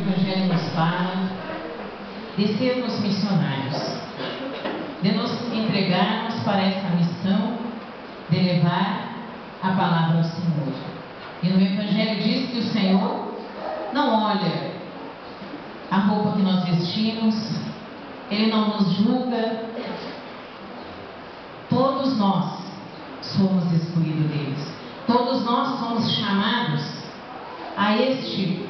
Evangelho nos fala de sermos missionários, de nos entregarmos para essa missão de levar a palavra ao Senhor. E no Evangelho diz que o Senhor não olha a roupa que nós vestimos, Ele não nos julga. Todos nós somos escolhidos deles. Todos nós somos chamados a este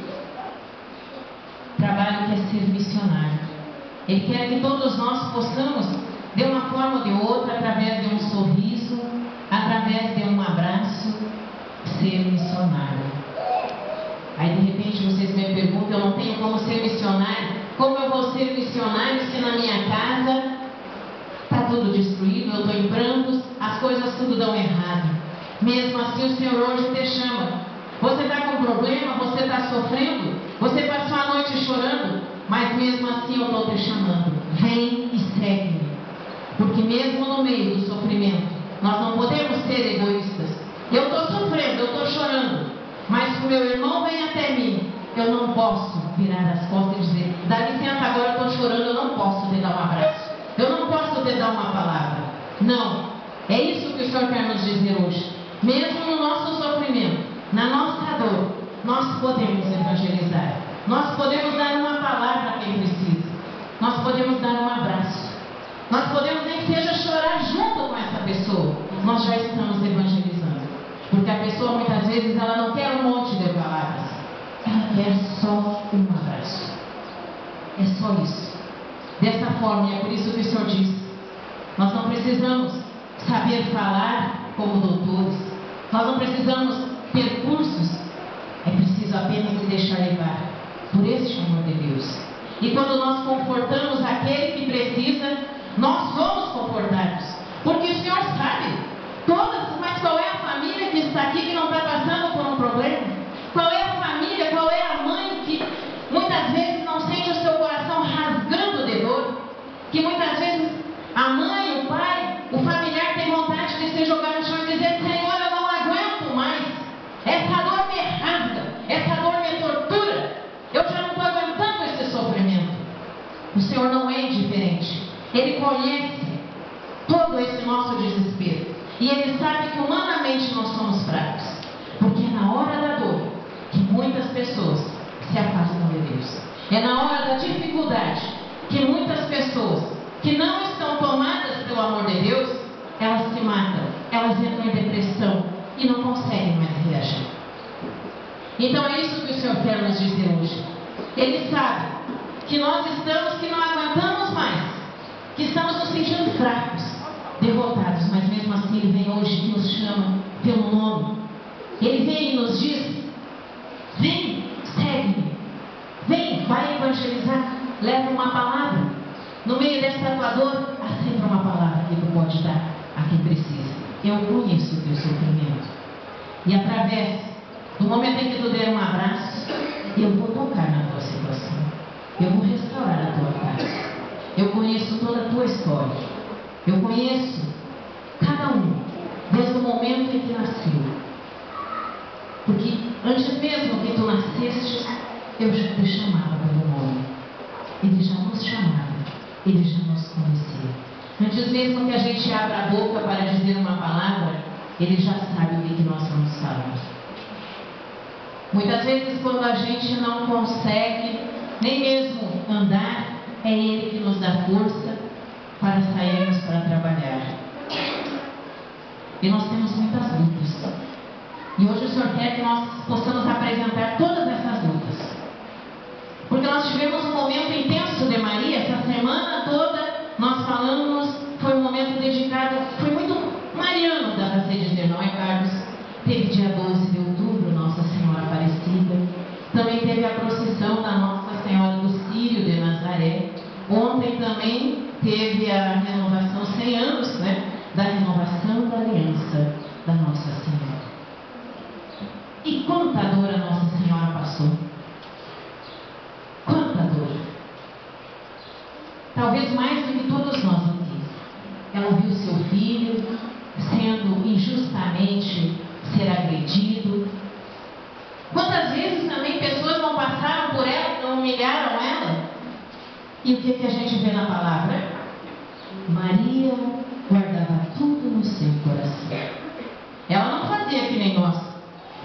trabalho que é ser missionário. Ele quer que todos nós possamos, de uma forma ou de outra, através de um sorriso, através de um abraço, ser missionário. Aí de repente vocês me perguntam: eu não tenho como ser missionário? Como eu vou ser missionário se na minha casa está tudo destruído, eu estou em prantos, as coisas tudo dão errado? Mesmo assim o Senhor hoje te chama. Você está com problema, você está sofrendo, você passou a noite chorando, mas mesmo assim eu estou te chamando. Vem e segue-me. Porque mesmo no meio do sofrimento, nós não podemos ser egoístas. Eu estou sofrendo, eu estou chorando, mas se o meu irmão vem até mim, eu não posso virar as costas e dizer: dá licença, agora eu estou chorando, eu não posso te dar um abraço, eu não posso te dar uma palavra. Não, é isso que o Senhor quer nos dizer hoje. Mesmo no nosso sofrimento, na nossa dor, nós podemos evangelizar, nós podemos dar uma palavra a quem precisa, nós podemos dar um abraço, nós podemos nem que seja chorar junto com essa pessoa. Nós já estamos evangelizando, porque a pessoa muitas vezes ela não quer um monte de palavras, ela quer só um abraço. É só isso. Dessa forma, e é por isso que o Senhor diz: nós não precisamos saber falar como doutores, nós não precisamos ter cursos, é preciso apenas se deixar levar por este amor de Deus. E quando nós confortamos aquele que precisa, nós somos confortados, porque o Senhor sabe todas. Mas qual é a família que está aqui que não está passando por um problema? Qual é a família, qual é a mãe que muitas vezes não sente o seu coração rasgando de dor? Que muitas vezes a mãe, o pai, o familiar tem vontade de se jogar no chão e dizer: Senhor, eu não aguento mais, essa dor me rasga, essa dor me tortura, eu já não estou aguentando esse sofrimento. O Senhor não é indiferente, Ele conhece todo esse nosso desespero, e Ele sabe que humanamente nós somos fracos, porque é na hora da dor que muitas pessoas se afastam de Deus. É na hora da dificuldade que muitas pessoas que não estão tomadas pelo amor de Deus, elas se matam, elas entram em depressão e não conseguem mais reagir. Então é isso que o Senhor quer nos dizer hoje. Ele sabe que nós estamos, que não aguentamos mais, que estamos nos sentindo fracos, derrotados, mas mesmo assim Ele vem hoje e nos chama pelo nome. Ele vem e nos diz: vem, segue-me, vem, vai evangelizar, leva uma palavra. No meio dessa tua dor, há sempre uma palavra que tu pode dar a quem precisa. Eu conheço o teu sofrimento, e através do momento em que tu der um abraço, eu vou tocar na tua situação, eu vou restaurar a tua casa. Eu conheço toda a tua história, eu conheço cada um, desde o momento em que nasceu, porque antes mesmo que tu nasceste, eu já te chamava pelo nome. Ele já nos chamava, Ele já nos conhecia. Antes mesmo que a gente abra a boca para dizer uma palavra, Ele já sabe o que nós vamos falar. Muitas vezes, quando a gente não consegue nem mesmo andar, é Ele que nos dá força para sairmos para trabalhar. E nós temos muitas lutas, e hoje o Senhor quer que nós possamos apresentar todas essas lutas, porque nós tivemos um momento intenso de Maria. Essa semana toda nós falamos, foi um momento dedicado, foi muito mariano, dá para se dizer, não é, Carlos? Teve dia 12 de outubro, Nossa Senhora Aparecida. Também teve a procissão da Nossa Senhora do Círio de Nazaré. Ontem também teve a renovação, 100 anos, né, da renovação da aliança da Nossa Senhora. E quanta dor a Nossa Senhora passou. Quanta dor. Talvez mais do que todos nós aqui. Ela viu seu filho sendo injustamente ser agredido. Quantas vezes também pessoas não passaram por ela, não me humilharam ela. E o que a gente vê na palavra? Maria guardava tudo no seu coração. Ela não fazia que nem nós.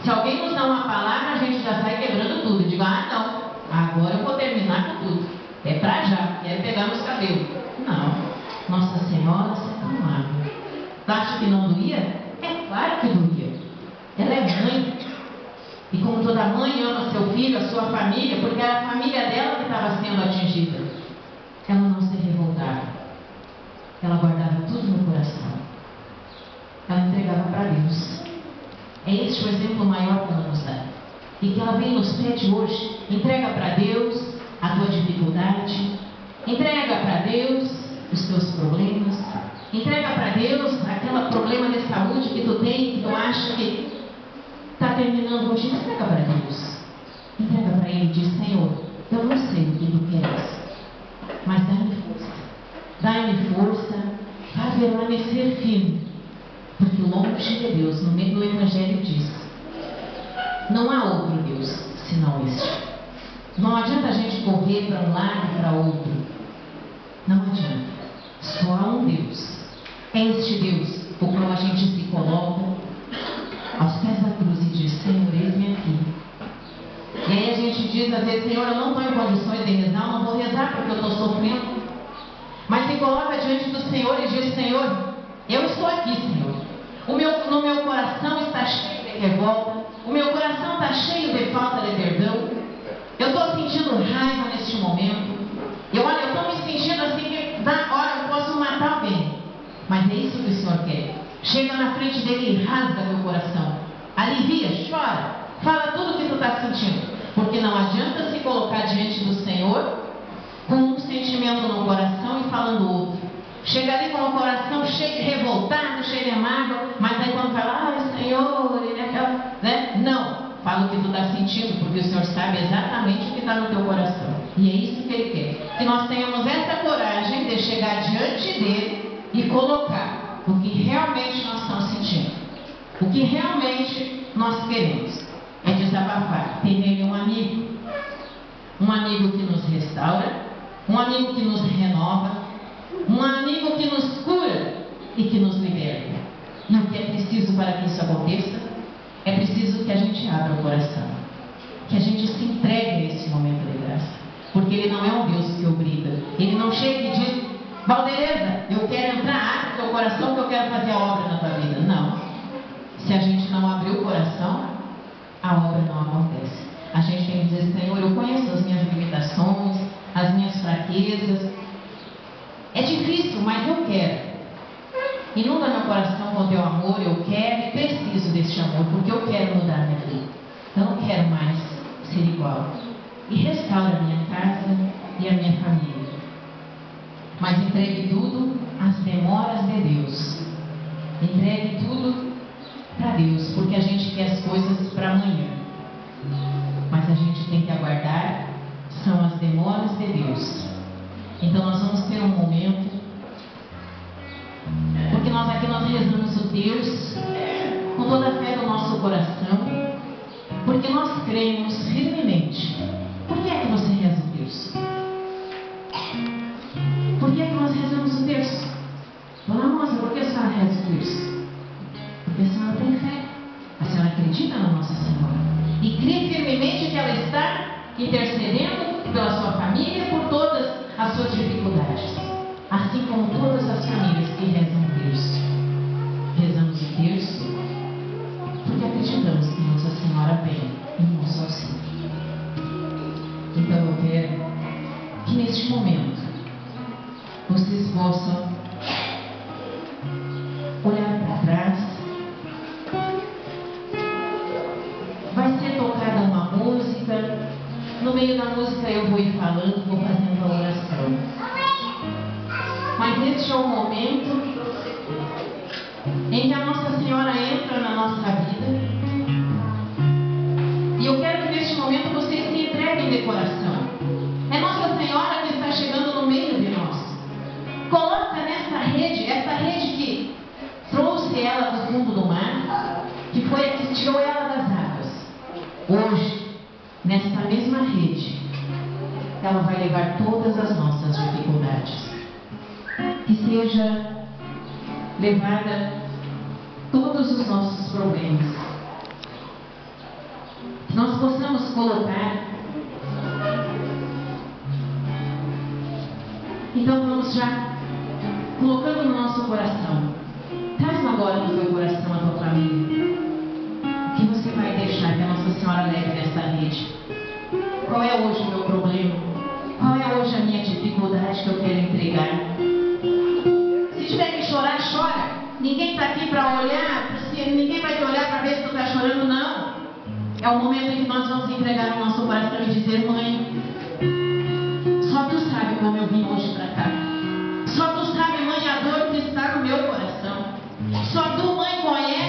Se alguém nos dá uma palavra, a gente já sai quebrando tudo. Eu digo, não, agora eu vou terminar com tudo. É pra já, quero pegar nos cabelos. Não, Nossa Senhora se acalmava. Acha que não doía? É claro que doía. Ela é mãe. E como toda mãe ama seu filho, a sua família, porque era a família dela que estava sendo atingida. Ela não se revoltava. Ela guardava tudo no coração. Ela entregava para Deus. É este o exemplo maior que ela nos dá. E que ela vem nos pede hoje. Entrega para Deus a tua dificuldade. Entrega para Deus os teus problemas. Entrega para Deus aquele problema de saúde que tu tem, que tu acha que está terminando hoje. Entrega para Deus. Entrega para Ele e diz, Senhor, eu não sei o que tu queres, mas dá-me força. Dá-me força para permanecer firme. Porque longe de Deus, no meio do Evangelho diz, não há outro Deus senão este. Não adianta a gente correr para um lado e para outro. Não adianta. Só há um Deus. É este Deus o qual a gente se coloca aos pés da cruz e diz, Senhor, eis-me aqui. E aí a gente diz às vezes, Senhor, eu não estou em condições de rezar, eu não vou rezar porque eu estou sofrendo. Mas se coloca diante do Senhor e diz, Senhor, eu estou aqui, Senhor. No meu coração está cheio de revolta. O meu coração está cheio de falta de perdão. Eu estou sentindo raiva neste momento. Eu estou me sentindo assim que, olha, eu posso matar alguém. Mas é isso que o Senhor quer. Chega na frente dele e rasga meu coração. Alivia, chora. Fala tudo o que tu está sentindo. Porque não adianta se colocar diante do Senhor com um sentimento no coração e falando outro. Chega ali com o coração cheio de revoltado, cheio de mágoa, mas aí quando fala, Senhor, ele é aquela, né? Não, fala o que tu está sentindo, porque o Senhor sabe exatamente o que está no teu coração. E é isso que Ele quer. Que nós tenhamos essa coragem de chegar diante dEle e colocar o que realmente nós estamos sentindo. O que realmente nós queremos é desabafar. Ter nele um amigo. Um amigo que nos restaura, um amigo que nos renova, um amigo que nos cura e que nos liberta. E o que é preciso para que isso aconteça? É preciso que a gente abra o coração. Que a gente se entregue a esse momento de graça. Porque Ele não é um Deus que obriga. Ele não chega e diz, Valdereza, eu quero entrar, abre o teu coração que eu quero fazer a obra na tua vida. Não. Se a gente não abrir o coração, a obra não acontece. A gente tem que dizer, Senhor, eu conheço as minhas limitações, as minhas fraquezas. É difícil, mas eu quero. Inunda meu coração com teu amor, eu quero e preciso deste amor, porque eu quero mudar minha vida. Eu não quero mais ser igual. E restaura a minha casa e a minha família. Mas entregue tudo às demoras de Deus. Entregue tudo para Deus, porque a gente quer as coisas para amanhã. Mas a gente tem que aguardar, são as demoras de Deus. Então nós vamos ter um momento, porque nós rezamos o Deus com toda a fé do nosso coração, porque nós cremos firmemente. Por que é que você reza o Deus? Por que é que nós rezamos o Deus? Dona Moça, por que a senhora reza o Deus? Porque a senhora tem fé. A senhora acredita na Nossa Senhora e crê firmemente que ela está intercedendo pela sua família, por todas as suas dificuldades, assim como todas as famílias que rezam o Deus. Rezamos o Deus porque acreditamos que Nossa Senhora vem em nosso auxílio. Então eu quero que neste momento vocês possam olhar para trás. Vai ser tocada uma música. No meio da música eu vou ir falando, vou fazendo a oração. Mas este é o momento em que a Nossa Senhora entra na nossa vida. E eu quero que neste momento vocês se entreguem de coração. É Nossa Senhora que está chegando no meio de nós. Coloca nessa rede, essa rede que trouxe ela do fundo do mar, que foi a que tirou ela das águas. Hoje, nesta mesma rede, ela vai levar todas as nossas dificuldades. Que seja levada todos os nossos problemas. Que nós possamos colocar. Então vamos já colocando no nosso coração. Traz agora no teu coração a tua família. O que você vai deixar que a Nossa Senhora leve nessa rede? Qual é hoje o meu problema? Qual é hoje a minha dificuldade que eu quero entregar? Se tiver que chorar, chora. Ninguém está aqui para olhar, ninguém vai te olhar para ver se tu está chorando, não. É o momento em que nós vamos entregar o nosso coração e dizer: mãe, só tu sabe como eu vim hoje para cá. Só tu sabe, mãe, a dor que está no meu coração. Só tu, mãe, conhece